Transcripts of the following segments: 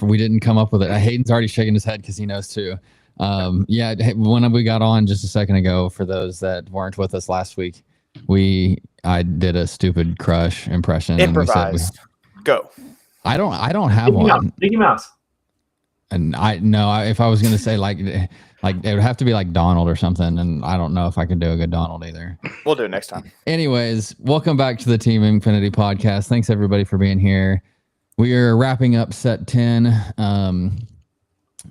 We didn't come up with it. Hayden's already shaking his head because he knows too. Yeah, when we got on just a second ago, for those that weren't with us last week, I did a stupid Crush impression. Improvise. Go. I don't have one. Mickey Mouse. And if I was gonna say like it would have to be like Donald or something, and I don't know if I could do a good Donald either. We'll do it next time. Anyways, welcome back to the Team Infinity podcast. Thanks everybody for being here. We are wrapping up set 10.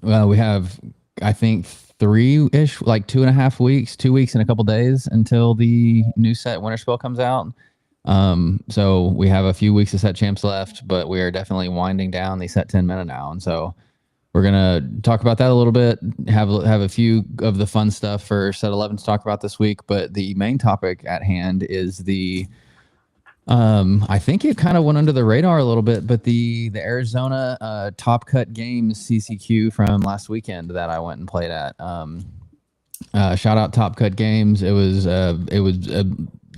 Well, we have, I think, 3-ish, like 2.5 weeks, 2 weeks and a couple days until the new set Winter Spell comes out. So we have a few weeks of set champs left, but we are definitely winding down the set 10 meta now. And so we're going to talk about that a little bit, have a few of the fun stuff for set 11 to talk about this week. But the main topic at hand is I think it kind of went under the radar a little bit, but the Arizona Top Cut Games CCQ from last weekend that I went and played at. Shout out Top Cut Games. It was a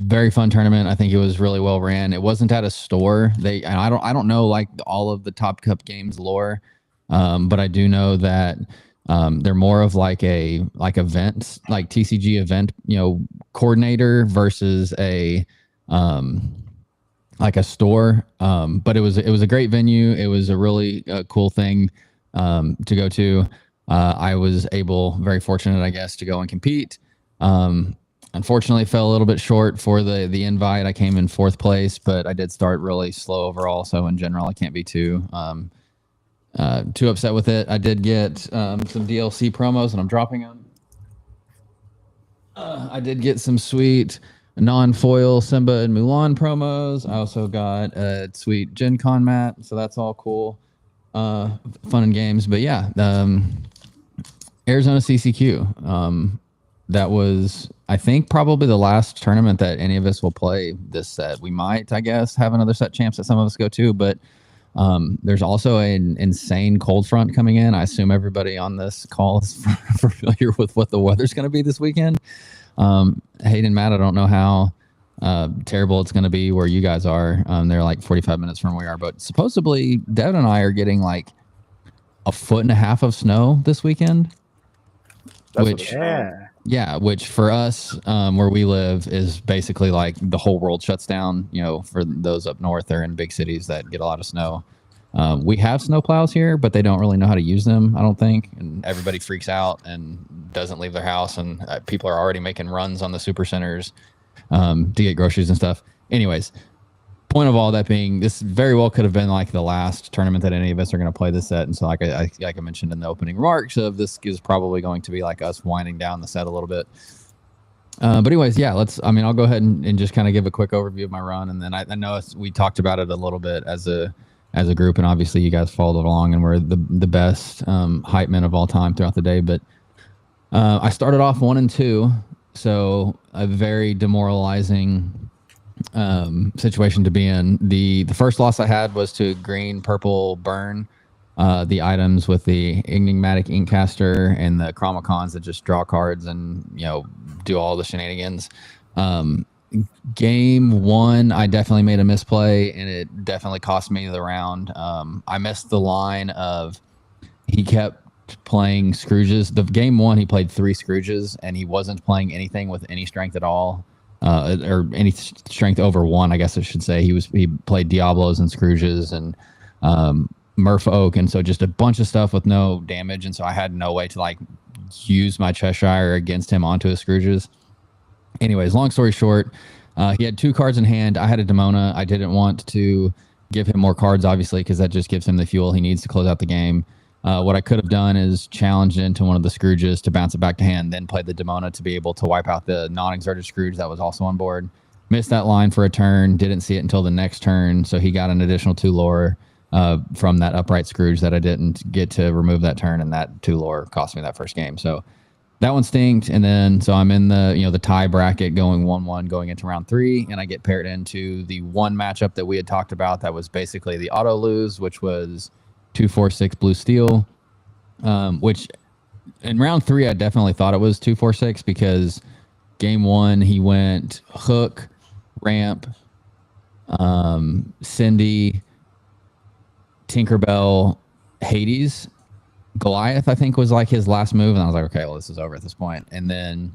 very fun tournament. I think it was really well ran. It wasn't at a store. I don't know like all of the Top Cup Games lore, but I do know that they're more of like events, like TCG event, coordinator versus a like a store. But it was a great venue. It was a really cool thing to go to. I was very fortunate, I guess, to go and compete. Unfortunately, fell a little bit short for the invite. I came in 4th place, but I did start really slow overall. So in general, I can't be too upset with it. I did get some DLC promos, and I'm dropping them. I did get some sweet non-foil Simba and Mulan promos. I also got a sweet Gen Con mat, so that's all cool. Fun and games. But yeah, Arizona CCQ. That was, I think, probably the last tournament that any of us will play this set. We might, I guess, have another set champs that some of us go to, but there's also an insane cold front coming in. I assume everybody on this call is familiar with what the weather's going to be this weekend. Hayden, Matt, I don't know how terrible it's going to be where you guys are. They're like 45 minutes from where we are, but supposedly Devin and I are getting like 1.5 feet of snow this weekend. Which for us, where we live, is basically like the whole world shuts down. For those up north or in big cities that get a lot of snow. We have snow plows here, but they don't really know how to use them, I don't think. And everybody freaks out and doesn't leave their house. And people are already making runs on the super centers to get groceries and stuff. Anyways, point of all that being, this very well could have been like the last tournament that any of us are going to play this set. And so like I mentioned in the opening remarks, this is probably going to be like us winding down the set a little bit. But anyways, yeah, I'll go ahead and just kind of give a quick overview of my run. And then I know we talked about it a little bit as a group, and obviously you guys followed along and were the best hype men of all time throughout the day. But I started off 1 and 2, so a very demoralizing situation to be in. The first loss I had was to green purple burn, the items with the enigmatic inkcaster and the chromacons that just draw cards and do all the shenanigans. Game 1, I definitely made a misplay, and it definitely cost me the round. I missed the line of he kept playing Scrooges. The game 1, he played 3 Scrooges, and he wasn't playing anything with any strength at all, or any strength over 1, I guess I should say. He played Diablos and Scrooges and Murph Oak, and so just a bunch of stuff with no damage, and so I had no way to like use my Cheshire against him onto his Scrooges. Anyways, long story short, he had 2 cards in hand. I had a Demona. I didn't want to give him more cards, obviously, because that just gives him the fuel he needs to close out the game. What I could have done is challenged into one of the Scrooges to bounce it back to hand, then played the Demona to be able to wipe out the non-exerted Scrooge that was also on board. Missed that line for a turn, didn't see it until the next turn, so he got an additional 2 lore from that upright Scrooge that I didn't get to remove that turn, and that 2 lore cost me that first game. So that one stinked, and then so I'm in the tie bracket going 1-1 going into round 3, and I get paired into the one matchup that we had talked about that was basically the auto lose, which was 2-4-6 blue steel, which in round 3 I definitely thought it was 2-4-6 because game 1 he went hook, ramp, Cindy, Tinkerbell, Hades, Goliath, I think was like his last move, and I was like, okay, well, this is over at this point. And then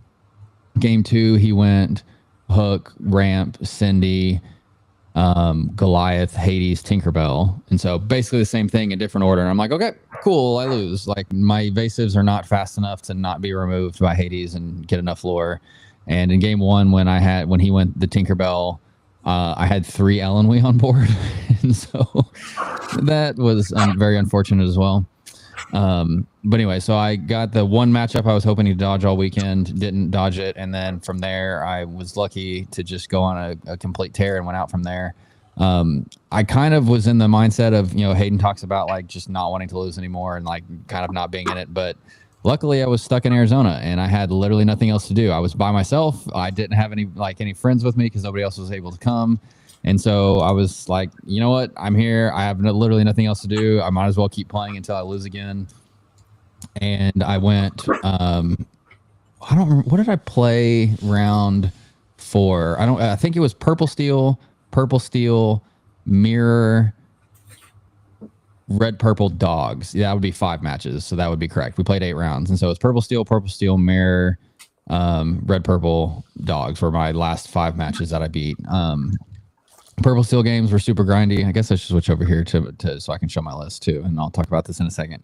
game 2, he went Hook, Ramp, Cindy, Goliath, Hades, Tinkerbell. And so basically the same thing in different order. And I'm like, okay, cool, I lose. Like my evasives are not fast enough to not be removed by Hades and get enough lore. And in game 1, when he went the Tinkerbell, I had 3 Ellenwee on board. And so that was very unfortunate as well. But anyway, so I got the one matchup I was hoping to dodge all weekend, didn't dodge it, and then from there I was lucky to just go on a complete tear and went out from there. I kind of was in the mindset of, Hayden talks about like just not wanting to lose anymore and like kind of not being in it, but luckily I was stuck in Arizona and I had literally nothing else to do. I was by myself. I didn't have any friends with me because nobody else was able to come. And so I was like, you know what? I'm here. I have literally nothing else to do. I might as well keep playing until I lose again. And I went, I don't remember, what did I play round 4? I think it was Purple Steel, Mirror, Red, Purple, Dogs. Yeah, that would be 5 matches. So that would be correct. We played 8 rounds. And so it's Purple Steel, Mirror, Red, Purple, Dogs were my last 5 matches that I beat. Purple Steel games were super grindy. I guess I should switch over here to so I can show my list too, and I'll talk about this in a second.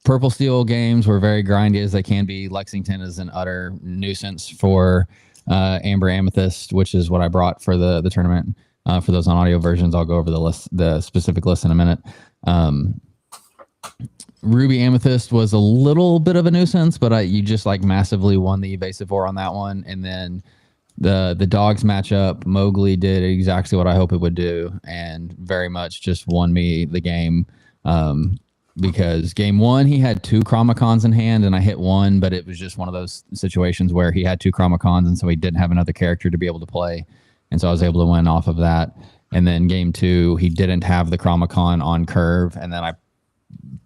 Purple Steel games were very grindy as they can be. Lexington is an utter nuisance for Amber Amethyst, which is what I brought for the tournament. For those on audio versions, I'll go over the specific list in a minute. Ruby Amethyst was a little bit of a nuisance, but you just like massively won the evasive war on that one, and then the dogs matchup, Mowgli did exactly what I hope it would do and very much just won me the game, because game 1 he had 2 Chromacons in hand and I hit 1, but it was just one of those situations where he had 2 Chromacons and so he didn't have another character to be able to play, and so I was able to win off of that. And then game 2 he didn't have the Chromacon on curve, and then I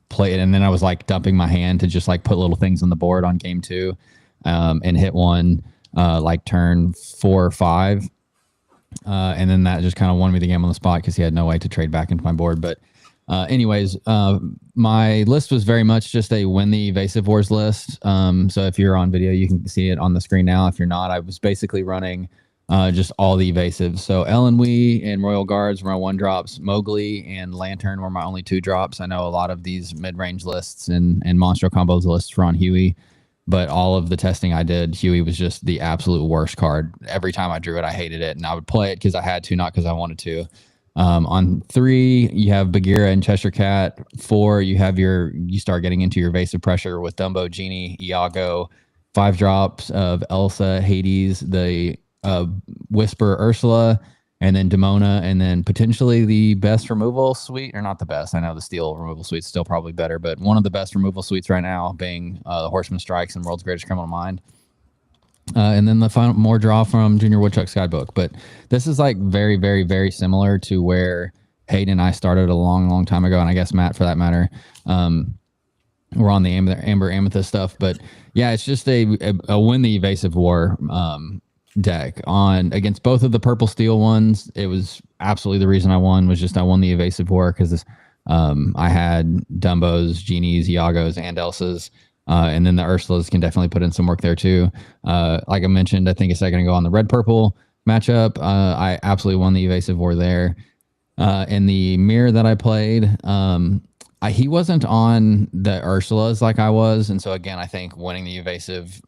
played, and then I was like dumping my hand to just like put little things on the board on game 2, and hit 1 like turn 4 or 5, and then that just kind of won me the game on the spot because he had no way to trade back into my board. But anyways, my list was very much just a win the evasive wars list. So if you're on video, you can see it on the screen now. If you're not, I was basically running just all the evasives. So Ellenwee and Royal Guards were my 1 drops. Mowgli and Lantern were my only 2 drops. I know a lot of these mid-range lists and Monstro combos lists were on Huey, but all of the testing I did, Huey was just the absolute worst card. Every time I drew it, I hated it, and I would play it because I had to, not because I wanted to. On 3, you have Bagheera and Cheshire Cat. 4, you start getting into your evasive pressure with Dumbo, Genie, Iago. 5 drops of Elsa, Hades, the Whisper, Ursula, and then Demona, and then potentially the best removal suite, or not the best. I know the Steel removal suite's still probably better, but one of the best removal suites right now being the Horseman Strikes and World's Greatest Criminal Mind. And then the final more draw from Junior Woodchuck's guidebook. But this is like very, very, very similar to where Hayden and I started a long, long time ago, and I guess Matt for that matter. We're on the Amber Amethyst stuff, but yeah, it's just a win the evasive war deck on against both of the Purple Steel ones. It was absolutely the reason I won, was just I won the evasive war because I had Dumbos, Genies, Iagos, and Elsas. And then the Ursulas can definitely put in some work there too. Like I mentioned, I think a second ago on the red purple matchup, I absolutely won the evasive war there. In the mirror that I played, he wasn't on the Ursulas like I was, and so again, I think winning the evasive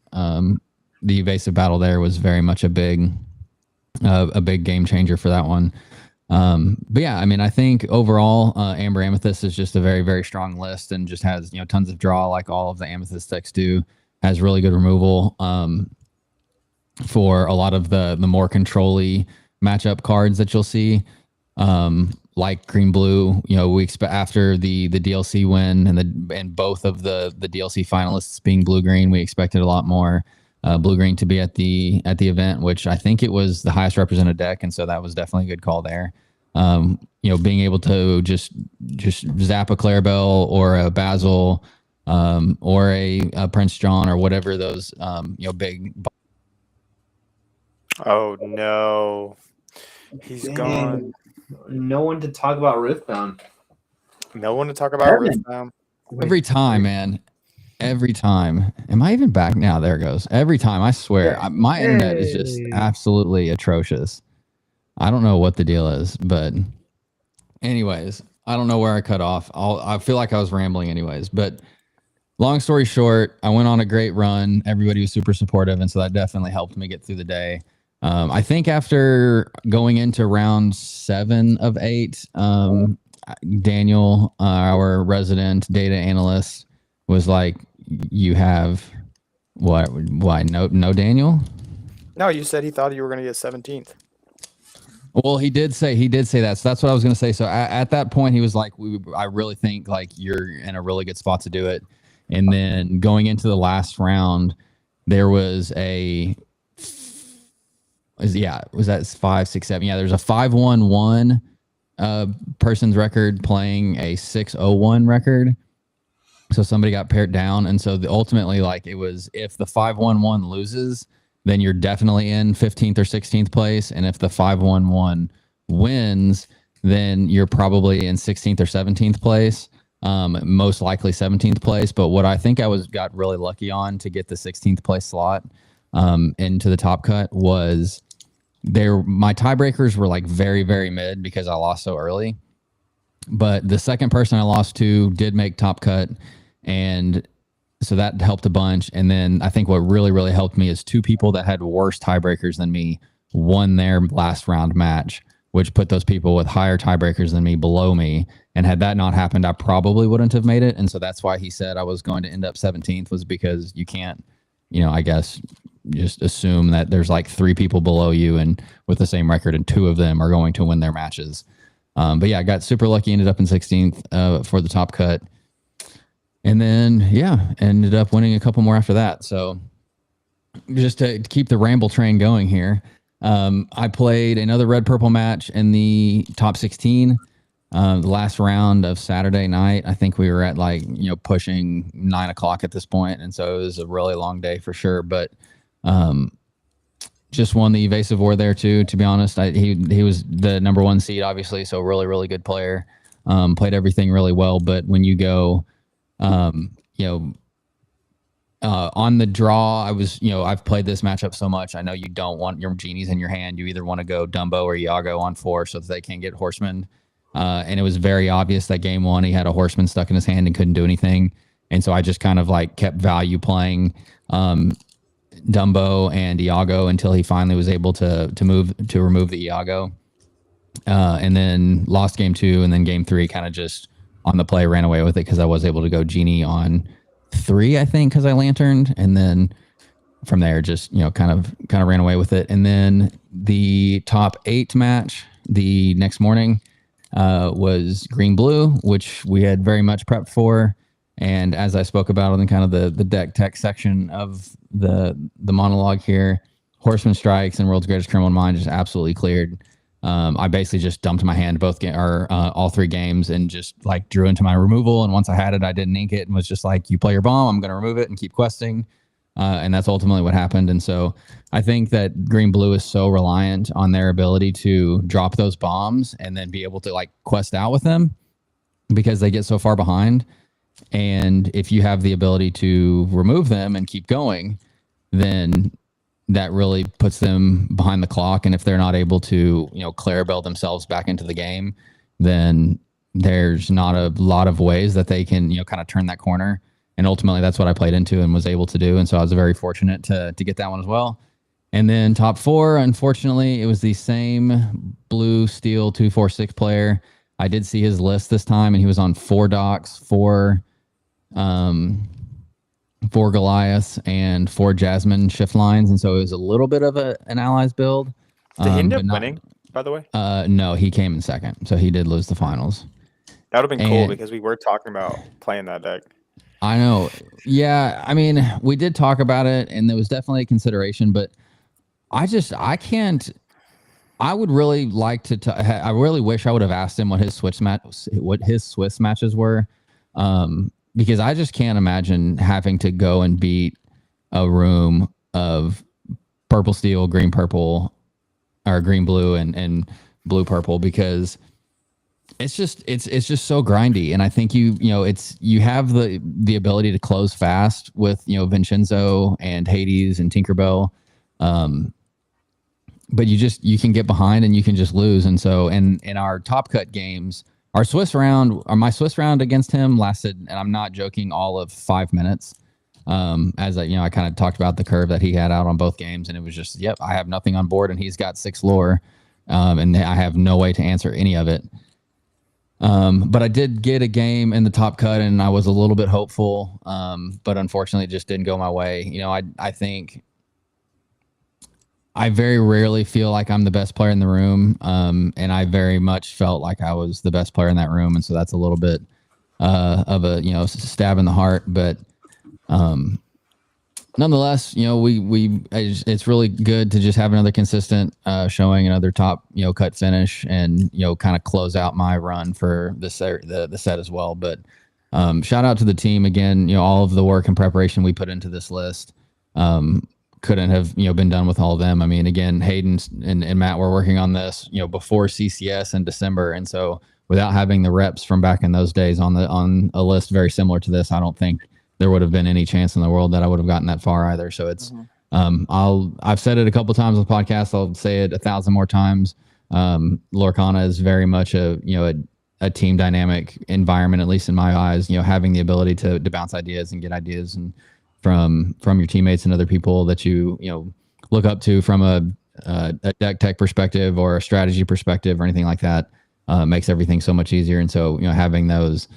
battle there was very much a big game changer for that one. But yeah, I mean, I think overall, Amber Amethyst is just a very, very strong list and just has, tons of draw like all of the Amethyst decks do. Has really good removal for a lot of the more control-y matchup cards that you'll see. Like green blue, we expect after the DLC win and both of the DLC finalists being blue green, we expected a lot more blue green to be at the event, which I think it was the highest represented deck, and so that was definitely a good call there. Being able to just zap a Clarabelle or a Basil or a Prince John or whatever those big. Oh no, he's gone. No one to talk about Riftbound. No one to talk about Rift. Every time, man. Every time. Am I even back now? There it goes. Every time, I swear. My internet is just absolutely atrocious. I don't know what the deal is, but anyways, I don't know where I cut off. I feel like I was rambling anyways, but long story short, I went on a great run. Everybody was super supportive, and so that definitely helped me get through the day. I think after going into round 7 of 8, Daniel, our resident data analyst, was like, "You have what? Why no Daniel?" No, you said he thought you were going to get 17th. Well, he did say that. So that's what I was going to say. So at that point, he was like, I really think like you're in a really good spot to do it. And then going into the last round, there was was that 5, 6, 7? Yeah, there's a 5-1-1 person's record playing a 6-0-1 record. So somebody got paired down. And so ultimately, like, it was, if the 5-1-1 loses, then you're definitely in 15th or 16th place. And if the 5-1-1 wins, then you're probably in 16th or 17th place. Most likely 17th place. But what I think I got really lucky on to get the 16th place slot into the top cut was my tiebreakers were like very, very mid because I lost so early. But the second person I lost to did make top cut, and so that helped a bunch. And then I think what really, really helped me is 2 people that had worse tiebreakers than me won their last round match, which put those people with higher tiebreakers than me below me. And had that not happened, I probably wouldn't have made it. And so that's why he said I was going to end up 17th, was because you can't, I guess just assume that there's like 3 people below you and with the same record, and 2 of them are going to win their matches. But yeah, I got super lucky, ended up in 16th for the top cut. And then, ended up winning a couple more after that. So just to keep the ramble train going here, I played another red-purple match in the top 16, the last round of Saturday night. I think we were at pushing 9 o'clock at this point. And so it was a really long day for sure. But just won the evasive war there too, to be honest. He was the number 1 seed, obviously. So really, really good player. Played everything really well. But when you go... on the draw, I've played this matchup so much. I know you don't want your genies in your hand. You either want to go Dumbo or Iago on 4 so that they can get Horseman. And it was very obvious that game 1, he had a Horseman stuck in his hand and couldn't do anything. And so I just kind of kept value playing Dumbo and Iago until he finally was able to remove the Iago. And then lost game 2, and then game 3 kind of just on the play ran away with it because I was able to go Genie on 3, I think, because I lanterned, and then from there just kind of ran away with it. And then the top 8 match the next morning was green blue, which we had very much prepped for. And as I spoke about in kind of the deck tech section of the monologue here, Horseman Strikes and World's Greatest Criminal Mind just absolutely cleared. I basically just dumped my hand all 3 games and just drew into my removal. And once I had it, I didn't ink it and was just like, you play your bomb, I'm going to remove it and keep questing. And that's ultimately what happened. And so I think that green blue is so reliant on their ability to drop those bombs and then be able to quest out with them because they get so far behind. And if you have the ability to remove them and keep going, then that really puts them behind the clock. And if they're not able to, Clarabelle themselves back into the game, then there's not a lot of ways that they can, kind of turn that corner. And ultimately that's what I played into and was able to do. And so I was very fortunate to get that one as well. And then top 4, unfortunately, it was the same blue steel 246 player. I did see his list this time, and he was on 4 docks, 4 Goliaths, and 4 Jasmine shift lines. And so it was a little bit of an allies build. Did he end up winning, by the way? No, he came in second. So he did lose the finals. That would have been cool because we were talking about playing that deck. I know. Yeah. I mean, we did talk about it, and there was definitely a consideration, but I would really like to. I really wish I would have asked him what his Swiss matches were, because I just can't imagine having to go and beat a room of purple steel, green purple, or green blue, and blue purple. Because it's just so grindy, and I think you have the ability to close fast with Vincenzo and Hades and Tinkerbell, but you can get behind and you can just lose. And so in our top cut games, my Swiss round against him lasted, and I'm not joking, all of 5 minutes. As I kind of talked about the curve that he had out on both games, and it was just, yep, I have nothing on board, and he's got 6 lore, and I have no way to answer any of it. But I did get a game in the top cut, and I was a little bit hopeful, but unfortunately it just didn't go my way. I think I very rarely feel like I'm the best player in the room, and I very much felt like I was the best player in that room, and so that's a little bit of a stab in the heart. But nonetheless, it's really good to just have another consistent showing, another top cut finish, and kind of close out my run for the set as well. But shout out to the team again. All of the work and preparation we put into this list couldn't have been done with all of them. I mean, again, Hayden and Matt were working on this before CCS in December, and so without having the reps from back in those days on a list very similar to this, I don't think there would have been any chance in the world that I would have gotten that far either. So it's, I've said it a couple of times on the podcast. I'll say it 1,000 more times. Lorcana is very much a a team dynamic environment, at least in my eyes. Having the ability to bounce ideas and get ideas and from your teammates and other people that you look up to from a deck tech perspective or a strategy perspective or anything like that makes everything so much easier. And so having those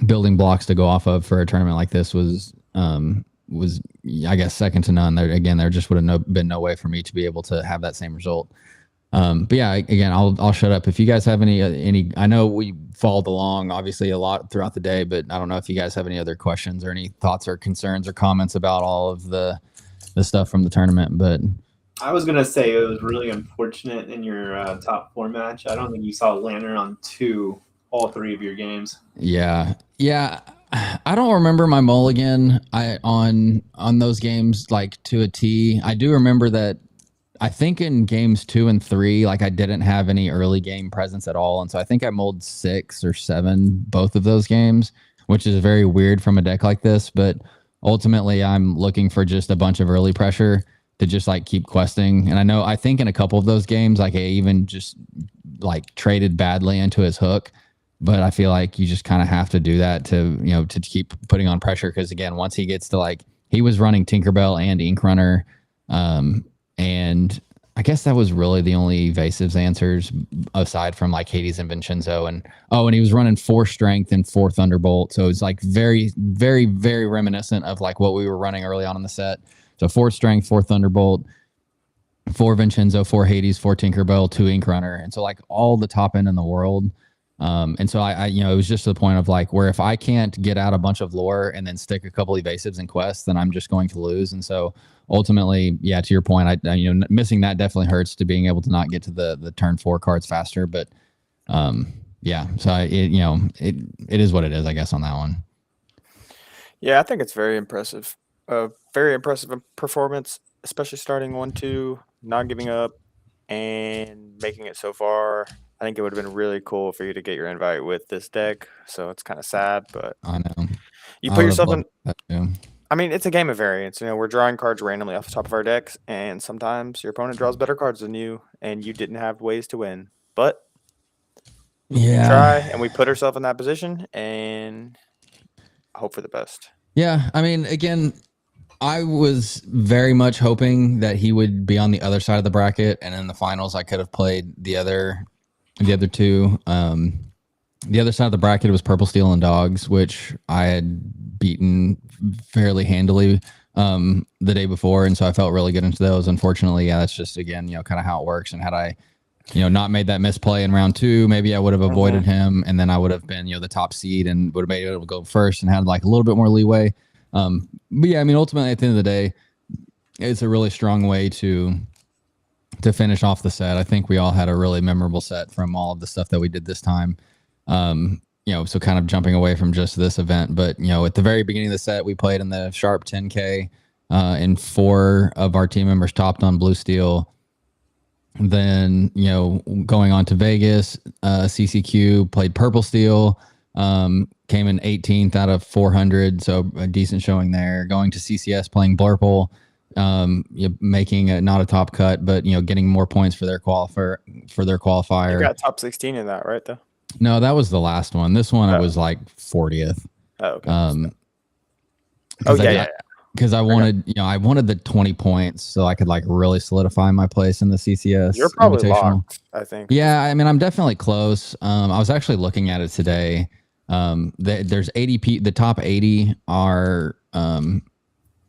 building blocks to go off of for a tournament like this was I guess second to none. There just would have been no way for me to be able to have that same result. But yeah, again, I'll shut up. If you guys have any, I know we followed along obviously a lot throughout the day, but I don't know if you guys have any other questions or any thoughts or concerns or comments about all of the stuff from the tournament. But I was gonna say it was really unfortunate in your top 4 match. I don't think you saw Lantern on all 3 of your games. Yeah. I don't remember my mulligan on those games like to a T. I do remember that I think in games 2 and 3, like I didn't have any early game presence at all. And so I think I mulled 6 or 7 both of those games, which is very weird from a deck like this. But ultimately I'm looking for just a bunch of early pressure to just like keep questing. And I think in a couple of those games, like I even just like traded badly into his hook. But I feel like you just kind of have to do that to, to keep putting on pressure. Because again, once he gets to like, he was running Tinkerbell and Ink Runner. And I guess that was really the only evasives answers aside from like Hades and Vincenzo. And he was running 4 Strength and 4 Thunderbolt. So it's like very, very, very reminiscent of like what we were running early on in the set. So 4 Strength, 4 Thunderbolt, 4 Vincenzo, 4 Hades, 4 Tinkerbell, 2 Ink Runner. And so like all the top end in the world. And so I it was just to the point of like where if I can't get out a bunch of lore and then stick a couple evasives and quests, then I'm just going to lose. And so ultimately, yeah, to your point, I missing that definitely hurts to being able to not get to the turn 4 cards faster. But yeah, so it is what it is, I guess, on that one. Yeah, I think it's very impressive. Very impressive performance, especially starting 1-2, not giving up, and making it so far. I think it would have been really cool for you to get your invite with this deck. So it's kind of sad, but I know you put yourself in. I mean, it's a game of variance. We're drawing cards randomly off the top of our decks, and sometimes your opponent draws better cards than you, and you didn't have ways to win. But yeah, we try, and we put ourselves in that position, and hope for the best. Yeah, I mean, again, I was very much hoping that he would be on the other side of the bracket, and in the finals, I could have played the other 2. The other side of the bracket was Purple Steel and Dogs, which I had beaten fairly handily the day before, and so I felt really good into those. Unfortunately, yeah, that's just again, kind of how it works. And had I, not made that misplay in round 2, maybe I would have avoided him, and then I would have been, the top seed and would have been able to go first and had like a little bit more leeway. But yeah, I mean, ultimately at the end of the day, it's a really strong way to finish off the set. I think we all had a really memorable set from all of the stuff that we did this time. So kind of jumping away from just this event, but at the very beginning of the set, we played in the sharp 10K, and 4 of our team members topped on blue steel. Then, going on to Vegas, CCQ played Purple Steel, came in 18th out of 400. So a decent showing there. Going to CCS, playing Blurple, making not a top cut, but, getting more points for their qualifier. You got top 16 in that, right, though? No, that was the last one. This one, I was like 40th. Oh, okay. Yeah. Because I wanted the 20 points so I could like really solidify my place in the CCS. You're probably Invitational. locked, I think. Yeah, I mean, I'm definitely close. I was actually looking at it today. There's 80 the top 80 are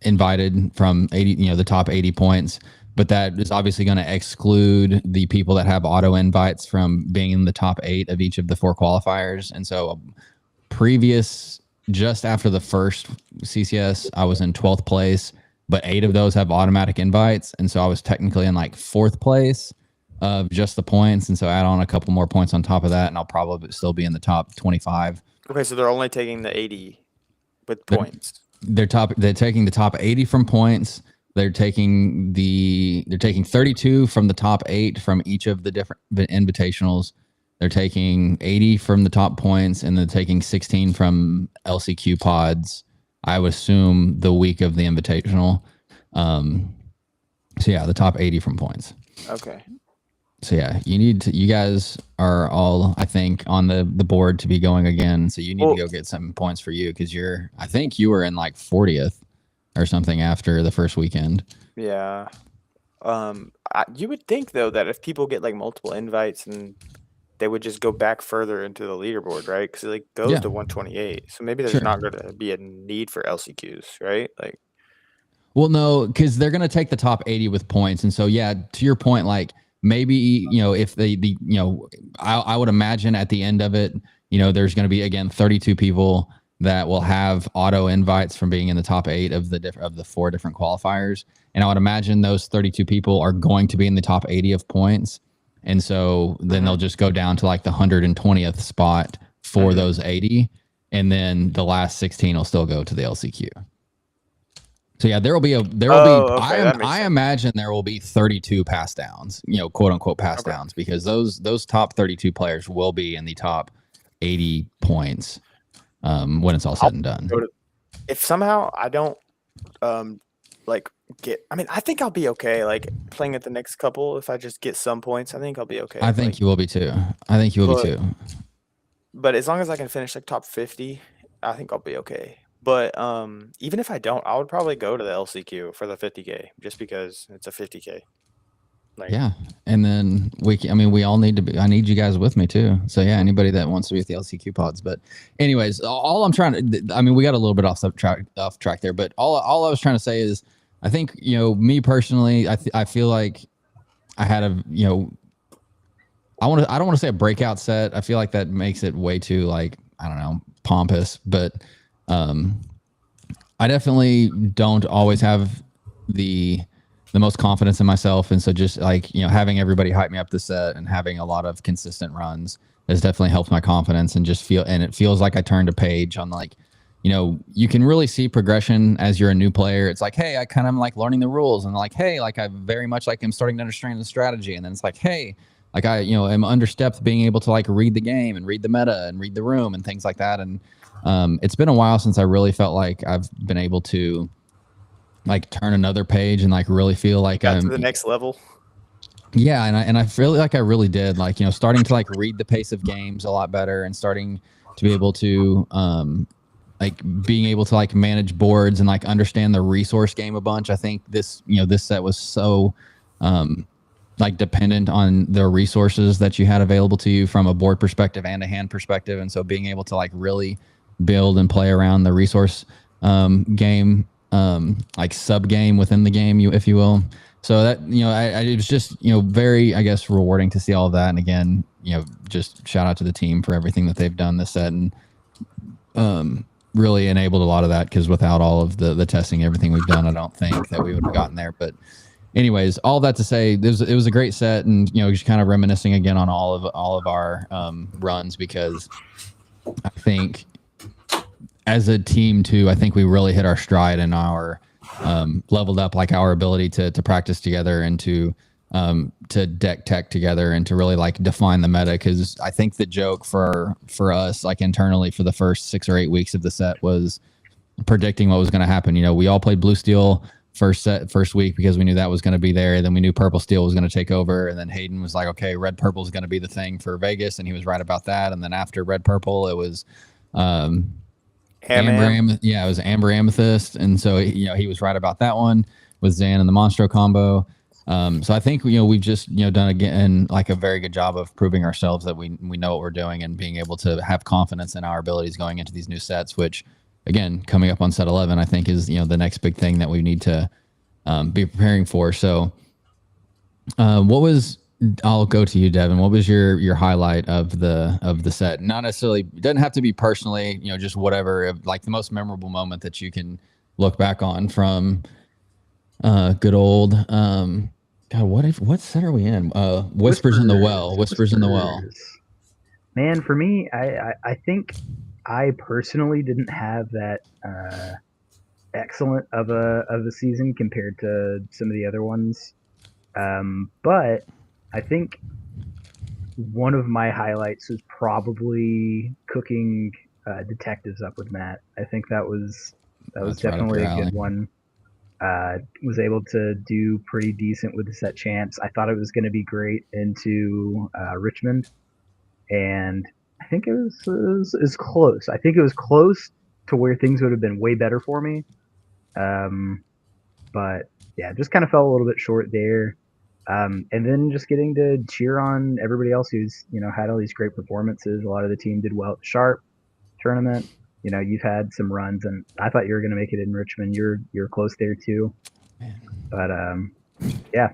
invited from 80, the top 80 points, but that is obviously going to exclude the people that have auto invites from being in the top 8 of each of the 4 qualifiers. And so just after the first CCS, I was in 12th place, but 8 of those have automatic invites. And so I was technically in like 4th place of just the points. And so add on a couple more points on top of that, and I'll probably still be in the top 25. Okay, so they're only taking the 80 with points. They're taking the top 80 from points. They're taking 32 from the top 8 from each of the different invitationals. They're taking 80 from the top points, and they're taking 16 from LCQ pods, I would assume, the week of the invitational. So yeah, the top 80 from points. Okay. So yeah, you guys are all, I think, on the board to be going again. So you need to go get some points for you, because I think you were in like 40th or something after the first weekend. Yeah. You would think though that if people get like multiple invites, and they would just go back further into the leaderboard, right? Because it like goes to 128. So maybe there's not going to be a need for LCQs, right? Like, well, no, because they're going to take the top 80 with points. And so, yeah, to your point, like maybe, if I would imagine at the end of it, there's going to be, again, 32 people that will have auto invites from being in the top 8 of the 4 different qualifiers. And I would imagine those 32 people are going to be in the top 80 of points. And so then they'll just go down to like the 120th spot for those 80. And then the last 16 will still go to the LCQ. So yeah, I imagine there will be 32 pass downs, quote unquote pass downs, because those top 32 players will be in the top 80 points when it's all said and done. If somehow I don't I think I'll be okay. Like playing at the next couple, if I just get some points, I think I'll be okay. I think you will be too. But as long as I can finish like top 50, I think I'll be okay. But even if I don't, I would probably go to the LCQ for the 50K, just because it's a 50K. Yeah, and then we all need to be. I need you guys with me too. So yeah, anybody that wants to be with the LCQ pods. But anyways, all I'm trying to, we got a little bit off track there. But all I was trying to say is, I think me personally, I feel like I had a I don't want to say a breakout set. I feel like that makes it way too pompous. But I definitely don't always have the most confidence in myself. And so just having everybody hype me up the set and having a lot of consistent runs has definitely helped my confidence, and it feels like I turned a page on you can really see progression as you're a new player. It's like, hey, I kind of like learning the rules, and like, hey, like I very much like I'm starting to understand the strategy. And then it's like, hey, like I, am understepped being able to like read the game and read the meta and read the room and things like that. And it's been a while since I really felt like I've been able to like turn another page and like really feel like I'm to the next level. Yeah, and I feel like I really did, like starting to like read the pace of games a lot better, and starting to be able to like being able to like manage boards and like understand the resource game a bunch. I think this set was so like dependent on the resources that you had available to you from a board perspective and a hand perspective, and so being able to like really build and play around the resource game, like sub game within the game, if you will. So that it was just very, I guess, rewarding to see all of that. And again, just shout out to the team for everything that they've done this set, and really enabled a lot of that, because without all of the testing, everything we've done, I don't think that we would have gotten there. But anyways, all that to say, it was a great set, and just kind of reminiscing again on all of our runs, because I think as a team too, I think we really hit our stride in our leveled up like our ability to practice together and to to deck tech together and to really like define the meta. Because I think the joke for us, like internally, for the first 6 or 8 weeks of the set was predicting what was going to happen. We all played blue steel first week because we knew that was going to be there. Then we knew purple steel was going to take over, and then Hayden was like, okay, red purple is going to be the thing for Vegas, and he was right about that. And then after red purple, it was amber, it was amber amethyst, and so he was right about that one with Zan and the Monstro combo. So I think we've just done again like a very good job of proving ourselves that we know what we're doing and being able to have confidence in our abilities going into these new sets, which again, coming up on set 11, I think is the next big thing that we need to be preparing for. So I'll go to you, Devin. What was your highlight of the set? Not necessarily, it doesn't have to be personally, just whatever, like the most memorable moment that you can look back on from good old God, what set are we in? Whispers in the Well. Whispers in the Well. Man, for me, I think I personally didn't have that excellent of a season compared to some of the other ones. But I think one of my highlights was probably cooking detectives up with Matt. I think that was definitely a good one. Was able to do pretty decent with the set champs. I thought it was going to be great into Richmond, and I think it was close. I think it was close to where things would have been way better for me. But yeah, just kind of fell a little bit short there. And then just getting to cheer on everybody else who's had all these great performances. A lot of the team did well at the Sharp tournament. You've had some runs, and I thought you were going to make it in Richmond. You're close there too. But yeah,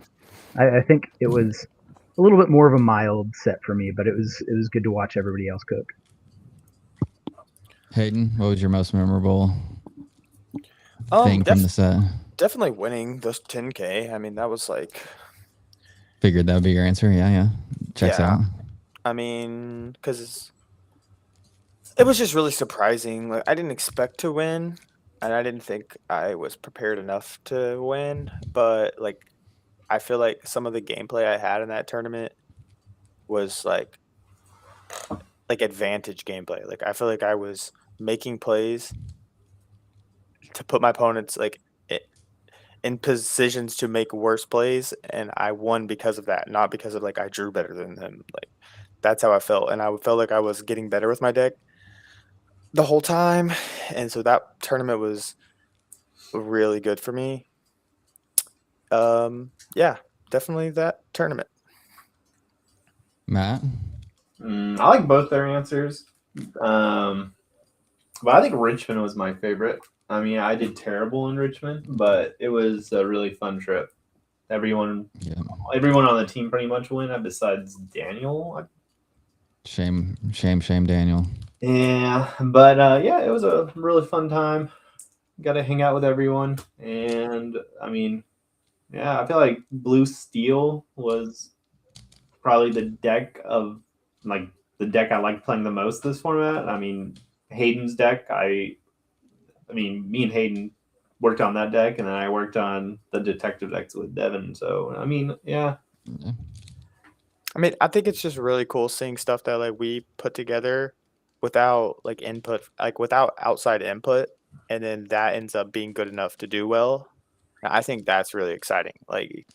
I think it was a little bit more of a mild set for me, but it was good to watch everybody else cook. Hayden, what was your most memorable thing from the set? Definitely winning those 10K. I mean, that was like... Figured that would be your answer. Yeah. Checks out. I mean, because it was just really surprising. Like, I didn't expect to win, and I didn't think I was prepared enough to win. But like, I feel like some of the gameplay I had in that tournament was like advantage gameplay. Like, I feel like I was making plays to put my opponents in positions to make worse plays, and I won because of that, not because of I drew better than them. Like, that's how I felt, and I felt like I was getting better with my deck the whole time, and so that tournament was really good for me. Yeah, definitely that tournament. Matt? I like both their answers, but I think Richmond was my favorite. I mean, I did terrible in Richmond, but it was a really fun trip. Everyone on the team pretty much won, besides Daniel. Shame, Daniel. Yeah, but yeah, it was a really fun time. Got to hang out with everyone, and I mean, yeah, I feel like Blue Steel was probably the deck I liked playing the most this format. I mean, Hayden's deck, me and Hayden worked on that deck, and then I worked on the detective decks with Devin. So, I mean, yeah. I mean, I think it's just really cool seeing stuff that we put together without input, without outside input, and then that ends up being good enough to do well. I think that's really exciting.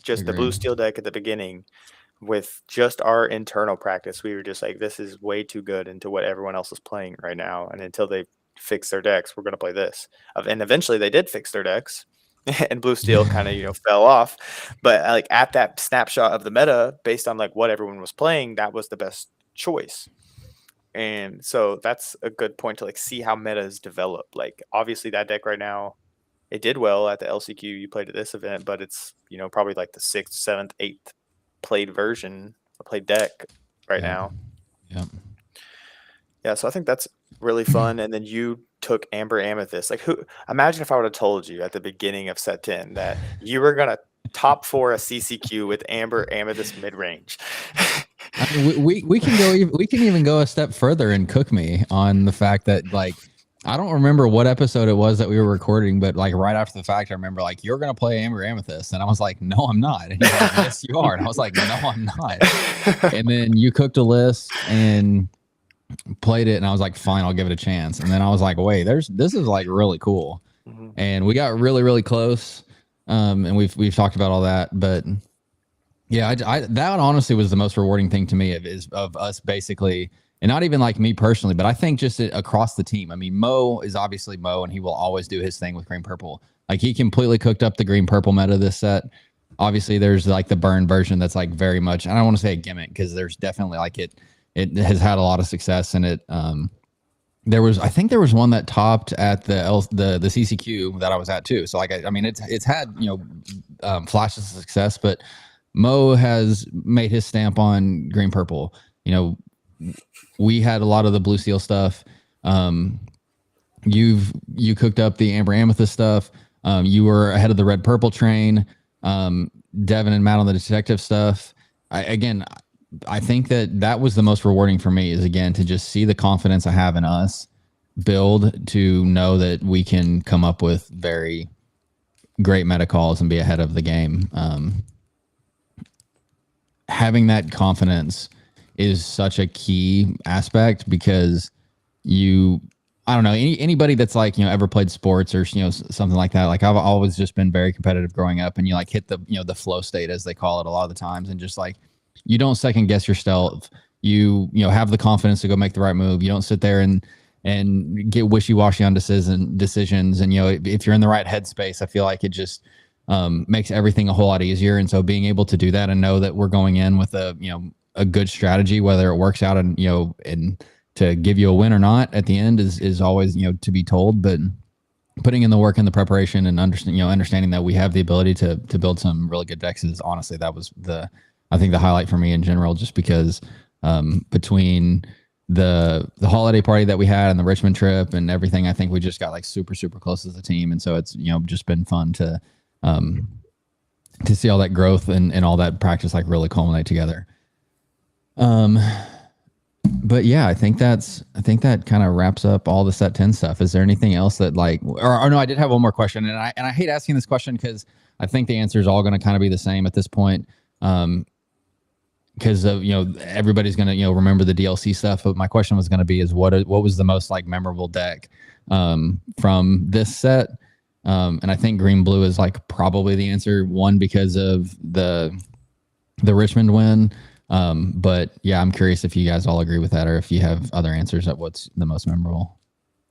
Just the Blue Steel deck at the beginning, with just our internal practice, we were just this is way too good into what everyone else is playing right now, and until they fix their decks, we're going to play this. And eventually they did fix their decks, and Blue Steel kind of fell off. But at that snapshot of the meta, based on what everyone was playing, that was the best choice. And so that's a good point to see how metas develop. Obviously that deck right now, it did well at the LCQ you played at this event, but it's probably the 6th, 7th, 8th played deck right now. Yeah, so I think that's really fun. And then you took Amber Amethyst. Imagine if I would have told you at the beginning of set 10 that you were gonna top 4 a CCQ with Amber Amethyst mid range. I mean, we can even go a step further and cook me on the fact that I don't remember what episode it was that we were recording, but like right after the fact, I remember like, you're going to play Amber Amethyst. And I was like, no, I'm not. And he's like, yes, you are. And I was like, no, I'm not. And then you cooked a list and played it. And I was like, fine, I'll give it a chance. And then I was like, wait, this is like really cool. Mhm. And we got really, really close. And we've talked about all that, but yeah, that honestly was the most rewarding thing to me of us basically, and not even like me personally, but I think just across the team. I mean, Mo is obviously Mo, and he will always do his thing with green purple. Like he completely cooked up the green purple meta this set. Obviously, there's like the burn version that's like very much. I don't want to say a gimmick because there's definitely like it has had a lot of success in it. I think there was one that topped at the CCQ that I was at too. So like I mean it's had flashes of success, but Mo has made his stamp on green purple. We had a lot of the blue steel stuff. You cooked up the amber amethyst stuff. You were ahead of the red purple train. Devin and Matt on the detective stuff. I think that was the most rewarding for me, is again to just see the confidence I have in us build to know that we can come up with very great meta calls and be ahead of the game. Having that confidence is such a key aspect, because I don't know, anybody that's like, ever played sports or, something like that. Like I've always just been very competitive growing up, and you like hit the, the flow state as they call it a lot of the times. And just like, you don't second guess yourself. You have the confidence to go make the right move. You don't sit there and get wishy-washy on decisions. And, if you're in the right headspace, I feel like it just makes everything a whole lot easier. And so being able to do that and know that we're going in with a good strategy, whether it works out and to give you a win or not at the end is always, to be told, but putting in the work and the preparation and understanding that we have the ability to build some really good decks is honestly, that was I think the highlight for me in general, just because between the holiday party that we had and the Richmond trip and everything, I think we just got like super, super close as a team. And so it's, just been fun to see all that growth and all that practice like really culminate together. But yeah, I think that kind of wraps up all the set 10 stuff. Is there anything else that like, or no, I did have one more question, and I hate asking this question because I think the answer is all going to kind of be the same at this point. Because of, everybody's going to, remember the DLC stuff. But my question was going to be is what was the most like memorable deck from this set? And I think green blue is like probably the answer. One, because of the Richmond win. But yeah, I'm curious if you guys all agree with that, or if you have other answers at what's the most memorable,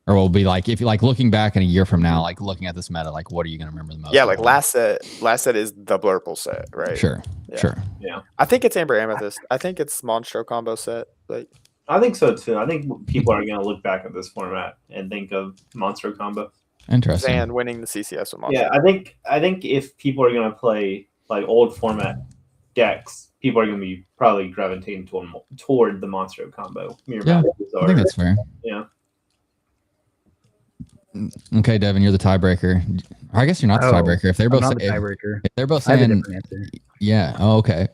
or will be like, if you like looking back in a year from now, like looking at this meta, like what are you going to remember the most? Yeah, like last set is the blurple set, right? Sure. Yeah. Sure. Yeah. I think it's Amber Amethyst. I think it's Monstro combo set. Like, I think so too. I think people are going to look back at this format and think of Monstro combo. Interesting. Zan winning the CCS with Monstro. Yeah, I think if people are going to play like old format decks, people are going to be probably gravitating toward the Monstro combo. Yeah, I think that's fair. Yeah. Okay, Devin, you're the tiebreaker. I guess you're not the tiebreaker. If they're both not the tiebreaker. If they're both I have a saying, different answer. yeah. Oh, okay.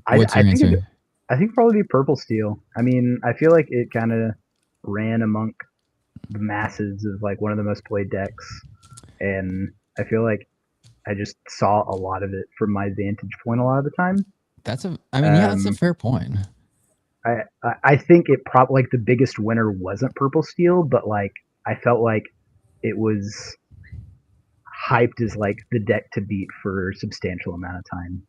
I What's your answer? I think probably purple steel. I mean, I feel like it kind of ran among the masses of like one of the most played decks, and I feel like I just saw a lot of it from my vantage point a lot of the time. That's a fair point. I think it probably like the biggest winner wasn't purple steel, but like I felt like it was hyped as like the deck to beat for a substantial amount of time.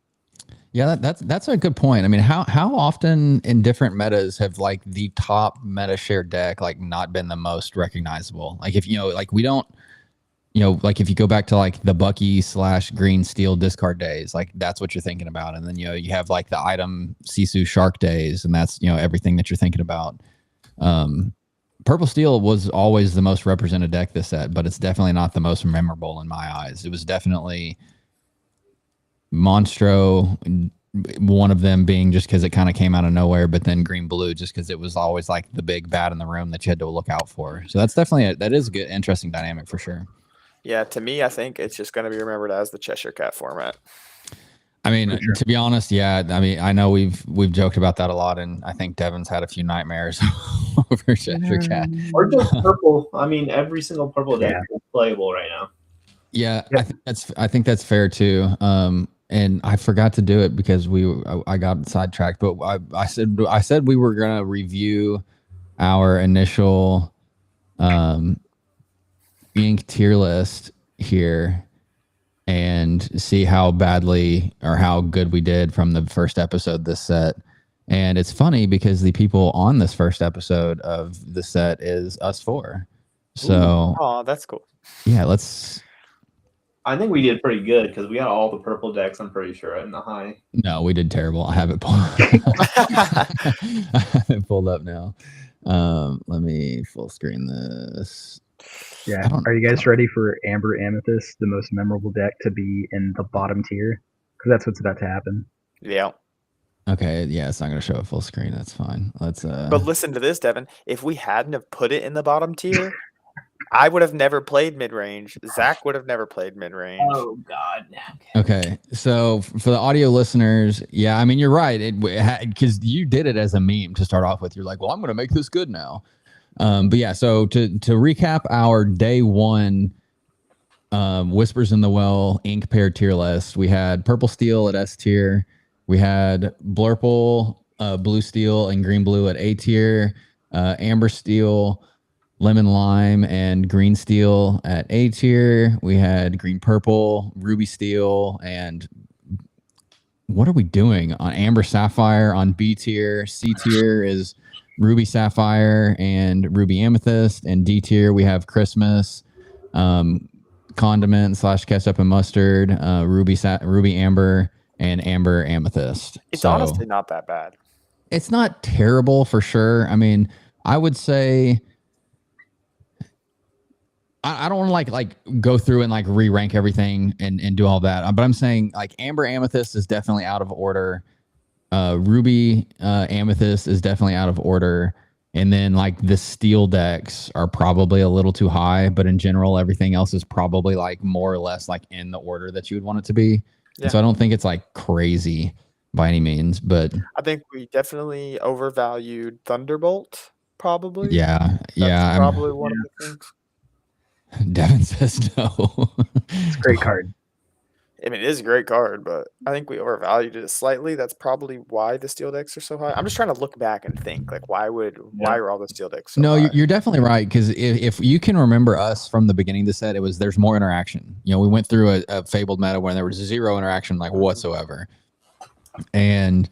Yeah, that's a good point. I mean, how often in different metas have like the top meta share deck like not been the most recognizable? Like if like we don't, like if you go back to like the Bucky / green steel discard days, like that's what you're thinking about. And then, you have like the item Sisu shark days, and that's, everything that you're thinking about. Purple steel was always the most represented deck this set, but it's definitely not the most memorable in my eyes. It was definitely Monstro, one of them being just because it kind of came out of nowhere, but then green blue just because it was always like the big bad in the room that you had to look out for. So that's definitely that is a good, interesting dynamic for sure. Yeah, to me, I think it's just going to be remembered as the Cheshire Cat format. I mean, For sure. to be honest, yeah. I mean, I know we've joked about that a lot, and I think Devin's had a few nightmares over Cheshire Cat. Or just purple. I mean, every single purple deck Yeah. is playable right now. Yeah, Yep. I think that's fair too. And I forgot to do it because I got sidetracked. But I said we were gonna review our initial ink tier list here and see how badly or how good we did from the first episode this set. And it's funny because the people on this first episode of the set is us four. So Oh, that's cool. yeah, let's. I think we did pretty good because we got all the purple decks, I'm pretty sure, in the high. No, we did terrible. I have it pulled. I have it pulled up now. Let me full screen this. Yeah. Are you guys ready for Amber Amethyst, the most memorable deck to be in the bottom tier? Because that's what's about to happen. Yeah. Okay, yeah, it's not going to show it full screen. That's fine. Let's. But listen to this, Devin. If we hadn't have put it in the bottom tier, I would have never played mid range. Zach would have never played mid range. Oh God. Okay, so for the audio listeners, yeah, I mean you're right. Because you did it as a meme to start off with. You're like, well, I'm going to make this good now. But yeah, so to recap our day one Whispers in the Well ink pair tier list, we had Purple Steel at S tier. We had Blurple, Blue Steel, and Green Blue at A tier. Amber Steel, Lemon Lime, and Green Steel at A tier. We had Green Purple, Ruby Steel, and what are we doing on Amber Sapphire on B tier? C tier is Ruby Sapphire and Ruby Amethyst, and D tier we have Christmas, Condiment / Ketchup and Mustard, Ruby Amber, and Amber Amethyst. It's So honestly not that bad. it's not terrible for sure. I mean, I would say I don't want to like go through and like re-rank everything and do all that, but I'm saying like Amber Amethyst is definitely out of order. Ruby Amethyst is definitely out of order. And then like the steel decks are probably a little too high, but in general, everything else is probably like more or less like in the order that you would want it to be. Yeah. So I don't think it's like crazy by any means, but I think we definitely overvalued Thunderbolt, probably. yeah, That's probably one of the things. Devin says no. It's a great card. I mean, it is a great card, but I think we overvalued it slightly. That's probably why the steel decks are so high. I'm just trying to look back and think, like, why are all the steel decks so No, high? you're definitely right, because if you can remember us from the beginning of the set, there's more interaction. You know, we went through a fabled meta where there was zero interaction like whatsoever, and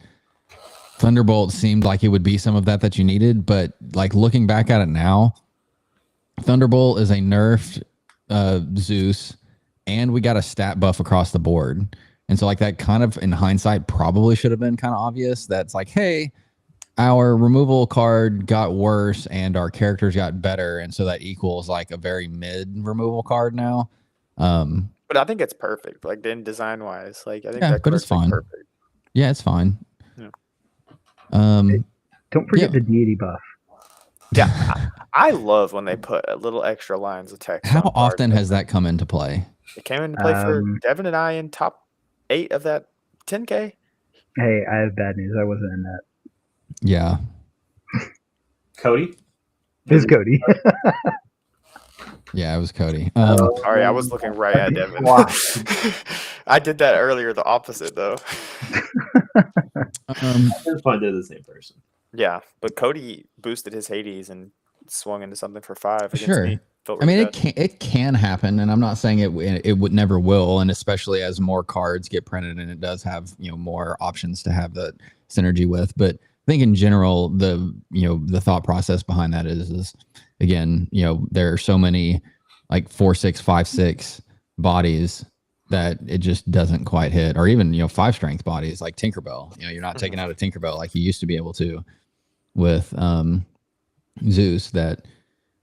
Thunderbolt seemed like it would be some of that you needed. But like looking back at it now, Thunderbolt is a nerfed Zeus, and we got a stat buff across the board. And so like that kind of in hindsight probably should have been kind of obvious. That's like, hey, our removal card got worse and our characters got better. And so that equals like a very mid removal card now. But I think it's perfect, like then design wise. Like I think Yeah, that but it's card's, like, fine. perfect. Yeah, it's fine. Yeah. Don't forget Yeah. the deity buff. Yeah, I love when they put a little extra lines of text. How on cards. often has that come into play? It came into play for Devin and I in top 8 of that 10K? Hey, I have bad news. I wasn't in that. Yeah. Cody? It's Cody. Yeah, it was Cody. Sorry, I was looking right at Devin. Wow. I did that earlier, the opposite though. It's fun to the same person. Yeah, but Cody boosted his Hades and swung into something for 5 against Sure. me. Felt I mean, really it can happen, and I'm not saying it would never will, and especially as more cards get printed and it does have more options to have that synergy with. But I think in general, the thought process behind that is again, there are so many like 4/6, 5/6 bodies that it just doesn't quite hit, or even 5 strength bodies like Tinkerbell. You're not taking out a Tinkerbell like you used to be able to with Zeus. That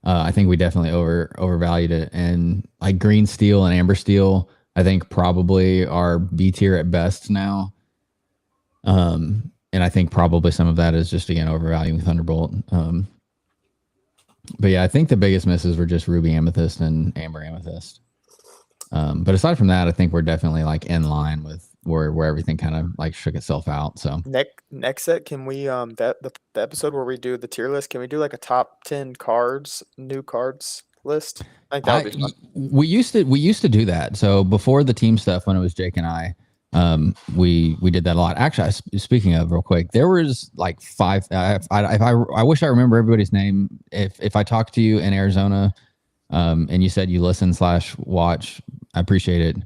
I think we definitely overvalued it, and like Green Steel and Amber Steel, I think probably are B tier at best now. And I think probably some of that is just again overvaluing Thunderbolt. But yeah, I think the biggest misses were just Ruby Amethyst and Amber Amethyst. But aside from that, I think we're definitely like in line where everything kind of like shook itself out. So Next set, can we the episode where we do the tier list? Can we do like a top 10 new cards list? I think that would be fun. We used to do that. So before the team stuff, when it was Jake and I, we did that a lot. Actually, speaking of, real quick, there was like 5. I wish I remember everybody's name. If I talked to you in Arizona, and you said you listen / watch, I appreciate it.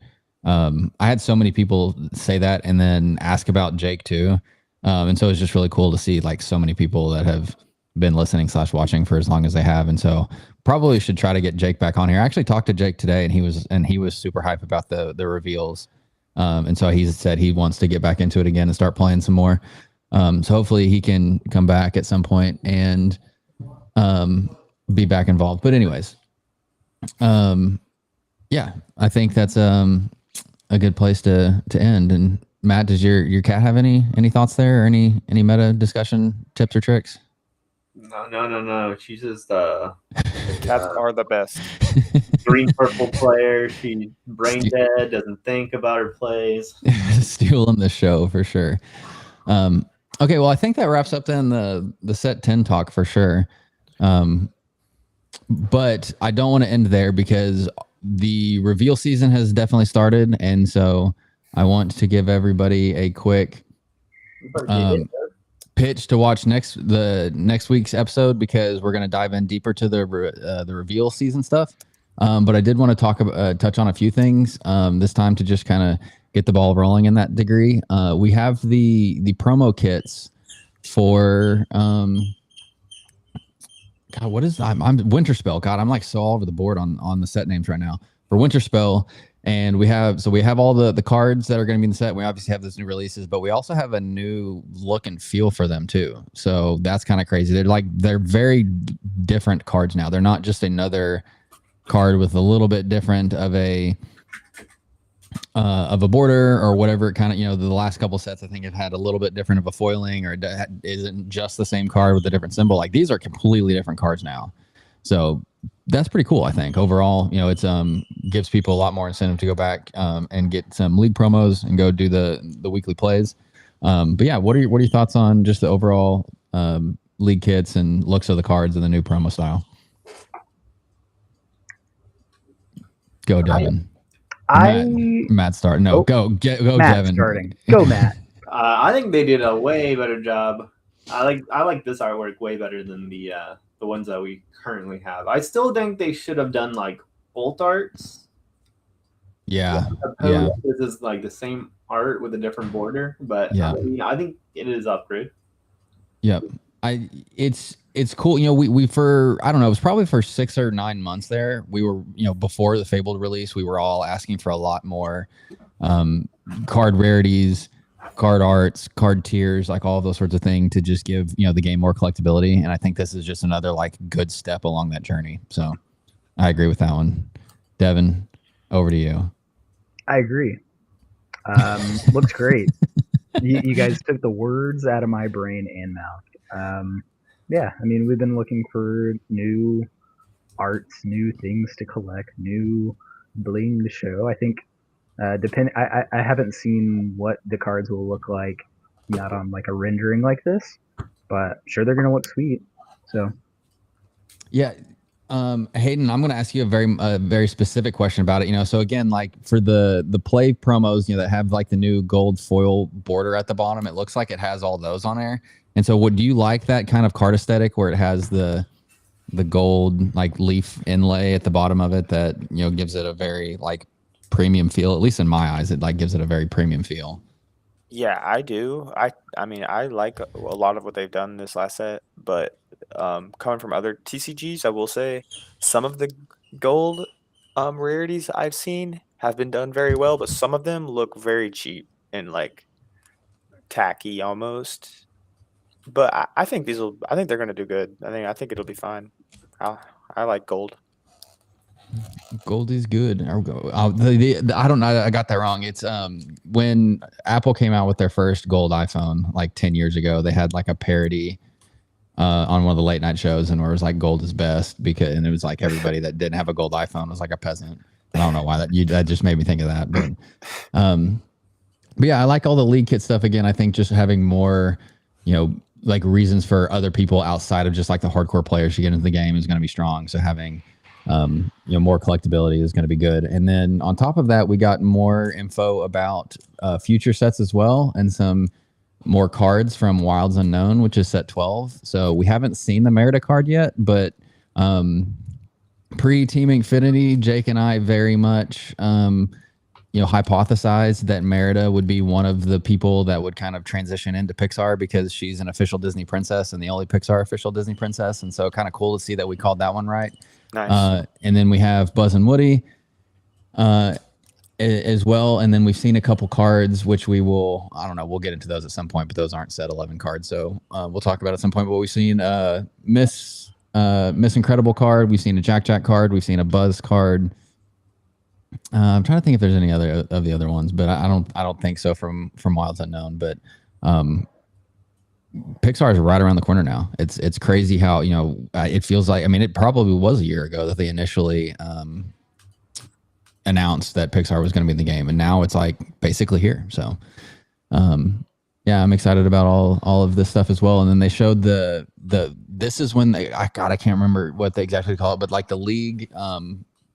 I had so many people say that and then ask about Jake too. And so it's just really cool to see like so many people that have been listening / watching for as long as they have. And so probably should try to get Jake back on here. I actually talked to Jake today and he was super hype about the reveals. And so he said he wants to get back into it again and start playing some more. So hopefully he can come back at some point and be back involved. But anyways, yeah, I think that's a good place to end. And Matt, does your cat have any thoughts there or any meta discussion tips or tricks? No. She's just Cats are the best. green purple player. She's brain dead, doesn't think about her plays. Stealing the show for sure. Okay, well, I think that wraps up then the set 10 talk for sure. But I don't want to end there because the reveal season has definitely started, and so I want to give everybody a quick pitch to watch next week's episode, because we're going to dive in deeper to the reveal season stuff. But I did want to touch on a few things this time to just kind of get the ball rolling in that degree. We have the promo kits for God, what is I'm Winterspell. God, I'm like so all over the board on the set names right now for Winterspell. And we have all the cards that are going to be in the set. We obviously have those new releases, but we also have a new look and feel for them too. So that's kind of crazy. They're very different cards now. They're not just another card with a little bit different of a border or whatever. Kind of, the last couple sets I think have had a little bit different of a foiling, or isn't just the same card with a different symbol. Like these are completely different cards now. So that's pretty cool. I think overall, it's gives people a lot more incentive to go back and get some league promos and go do the weekly plays. But yeah, what are your thoughts on just the overall league kits and looks of the cards and the new promo style? Go, Devin. Matt starting. No, go Matt Devin. Starting. Go, Matt. I think they did a way better job. I like this artwork way better than the ones that we currently have. I still think they should have done like alt arts. Yeah. This is like the same art with a different border, but yeah, I think it is upgrade. Yep. It's cool. We for, I don't know, it was probably for 6 or 9 months there. We were, before the Fabled release, we were all asking for a lot more card rarities, card arts, card tiers, like all of those sorts of things to just give, the game more collectability. And I think this is just another like good step along that journey. So I agree with that one. Devin, over to you. I agree. Looks great. You guys took the words out of my brain and mouth. Yeah, I mean, we've been looking for new arts, new things to collect, new bling to show. I think I haven't seen what the cards will look like, not on like a rendering like this, but I'm sure they're gonna look sweet. So yeah. Hayden, I'm going to ask you a very specific question about it. So again, like for the play promos, that have like the new gold foil border at the bottom, it looks like it has all those on there. And so do you like that kind of card aesthetic where it has the gold like leaf inlay at the bottom of it that, gives it a very like premium feel? At least in my eyes, it like gives it a very premium feel. Yeah, I do. I mean, I like a lot of what they've done this last set, but coming from other TCGs, I will say some of the gold rarities I've seen have been done very well, but some of them look very cheap and like tacky almost. But I think I think they're gonna do good. I think it'll be fine. I like gold. Gold is good. I don't know. I got that wrong. It's when Apple came out with their first gold iPhone like 10 years ago, they had like a parody on one of the late night shows, and where it was like gold is best and it was like everybody that didn't have a gold iPhone was like a peasant. I don't know why that just made me think of that, but But yeah, I like all the league kit stuff. Again, I think just having more, like reasons for other people outside of just like the hardcore players to get into the game is going to be strong. So having, more collectability is going to be good. And then on top of that, we got more info about future sets as well, and some more cards from Wilds Unknown, which is set 12. So we haven't seen the Merida card yet, but pre-Team Infinity, Jake and I very much hypothesized that Merida would be one of the people that would kind of transition into Pixar, because she's an official Disney princess and the only Pixar official Disney princess. And so kind of cool to see that we called that one right. Nice. And then we have Buzz and Woody as well. And then we've seen a couple cards, which we'll get into those at some point, but those aren't set 11 cards. So we'll talk about it at some point. But we've seen Miss Incredible card. We've seen a Jack card. We've seen a Buzz card. I'm trying to think if there's any other of the other ones, but I don't think so from Wilds Unknown. But Pixar is right around the corner now. It's crazy how it feels like. I mean, it probably was a year ago that they initially announced that Pixar was going to be in the game, and now it's like basically here. So yeah, I'm excited about all of this stuff as well. And then they showed this is when I can't remember what they exactly call it, but like the league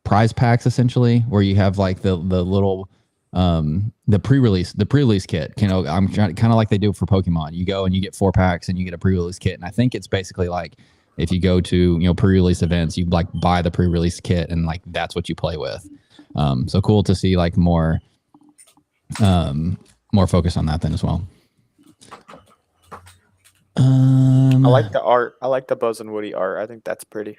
prize packs, essentially, where you have like the little the pre-release kit. I'm trying kind of like they do for Pokemon. You go and you get 4 packs and you get a pre-release kit. And I think it's basically like if you go to pre-release events, you like buy the pre-release kit and like that's what you play with. So cool to see like more focus on that then as well. I like the art. I like the Buzz and Woody art. I think that's pretty.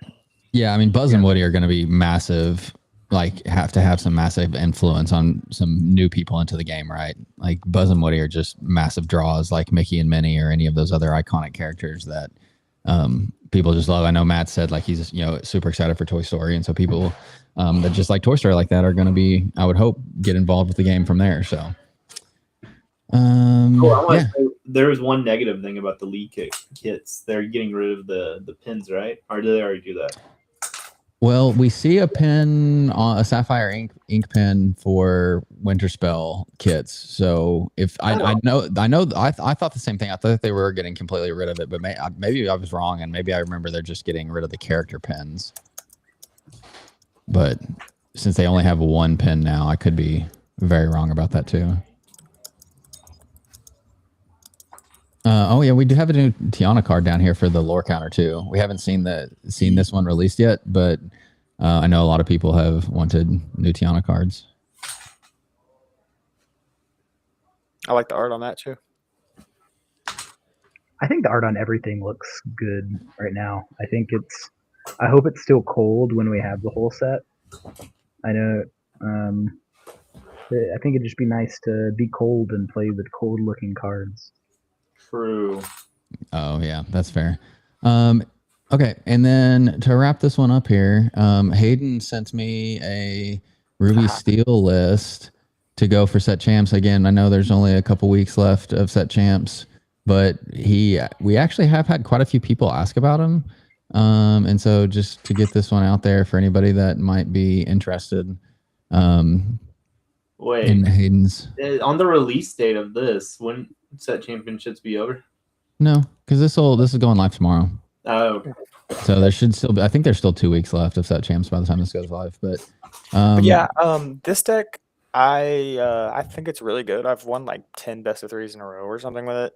Yeah, I mean, Buzz and Woody are going to be massive, like have to have some massive influence on some new people into the game, right? Like Buzz and Woody are just massive draws, like Mickey and Minnie or any of those other iconic characters that people just love. I know Matt said like he's super excited for Toy Story, and so people that just like Toy Story like that are going to be, I would hope, get involved with the game from there. So say, there was one negative thing about the league kits. They're getting rid of the pins, right? Or did they already do that? Well, we see a pen, a Sapphire ink pen for Winter Spell kits. So if I thought the same thing. I thought they were getting completely rid of it, but maybe I was wrong, and maybe I remember they're just getting rid of the character pens. But since they only have one pen now, I could be very wrong about that too. Oh yeah, we do have a new Tiana card down here for the lore counter too. We haven't seen this one released yet, but I know a lot of people have wanted new Tiana cards. I like the art on that too. I think the art on everything looks good right now. I hope it's still cold when we have the whole set. I know. I think it'd just be nice to be cold and play with cold looking cards. True. Oh yeah, that's fair. Okay, and then to wrap this one up here, Hayden sent me a Ruby Steel list to go for set champs. Again, I know there's only a couple weeks left of set champs, but we actually have had quite a few people ask about him. And so just to get this one out there for anybody that might be interested. Wait, in Hayden's on the release date of this, when set championships be over? No, because this is going live tomorrow. Oh, so there should still be, I think there's still 2 weeks left of set champs by the time this goes live. But yeah, this deck I think it's really good. I've won like 10 best of 3s in a row or something with it.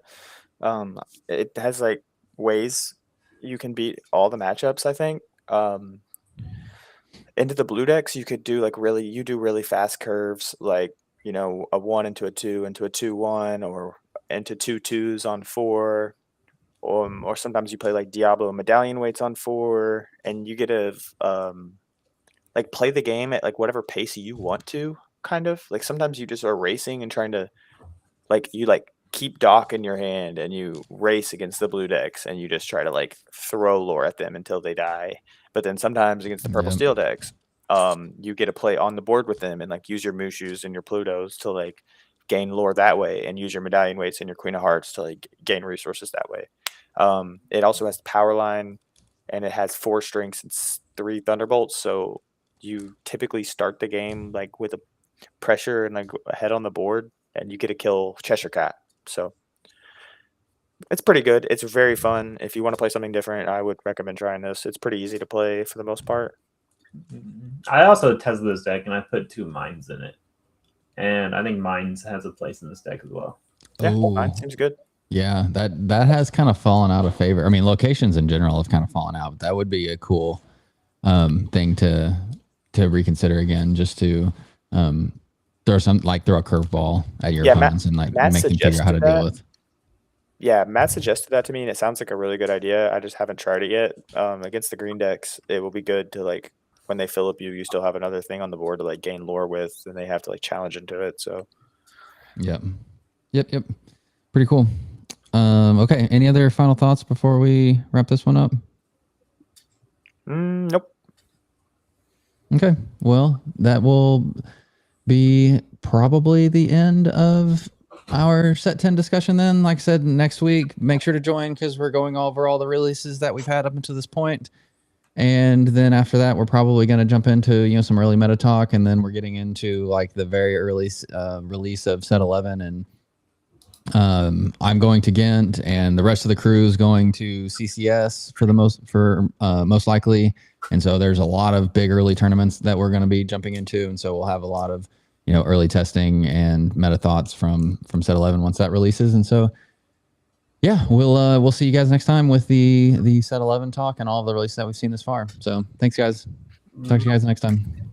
It has like ways you can beat all the matchups, I think. Into the blue decks, you could do really fast curves, like a 1 into a 2 into a 2-1, or into 2 2s on 4, or sometimes you play like Diablo medallion weights on 4, and you get to like play the game at like whatever pace you want to. Kind of like sometimes you just are racing and trying to keep Dock in your hand and you race against the blue decks and you just try to like throw lore at them until they die. But then sometimes against the purple steel decks, you get to play on the board with them and like use your Mushus and your Plutos to like gain lore that way, and use your medallion weights and your Queen of Hearts to like gain resources that way. It also has power line, and it has 4 strengths and 3 thunderbolts. So you typically start the game like with a pressure and like ahead on the board, and you get to kill Cheshire Cat. So it's pretty good. It's very fun. If you want to play something different, I would recommend trying this. It's pretty easy to play for the most part. I also tested this deck and I put 2 mines in it, and I think mines has a place in this deck as well. Yeah, Ooh. mine seems good. Yeah, that has kind of fallen out of favor. I mean, locations in general have kind of fallen out, but that would be a cool thing to reconsider again, just to throw a curveball at your opponents and like Matt make them figure out how to deal with. Yeah, Matt suggested that to me, and it sounds like a really good idea. I just haven't tried it yet. Against the green decks, it will be good to like when they fill up you still have another thing on the board to like gain lore with, and they have to like challenge into it. So, yep, pretty cool. Okay, any other final thoughts before we wrap this one up? Nope. Okay, well, that will be probably the end of our set 10 discussion then. Like I said, next week, make sure to join because we're going over all the releases that we've had up until this point. And then after that, we're probably going to jump into, some early meta talk, and then we're getting into like the very early release of set 11. And I'm going to Ghent, and the rest of the crew is going to CCS most likely. And so there's a lot of big early tournaments that we're going to be jumping into, and so we'll have a lot of early testing and meta thoughts from set 11 once that releases. And so yeah, we'll see you guys next time with the set 11 talk and all of the releases that we've seen this far. So thanks, guys. Talk to you guys next time.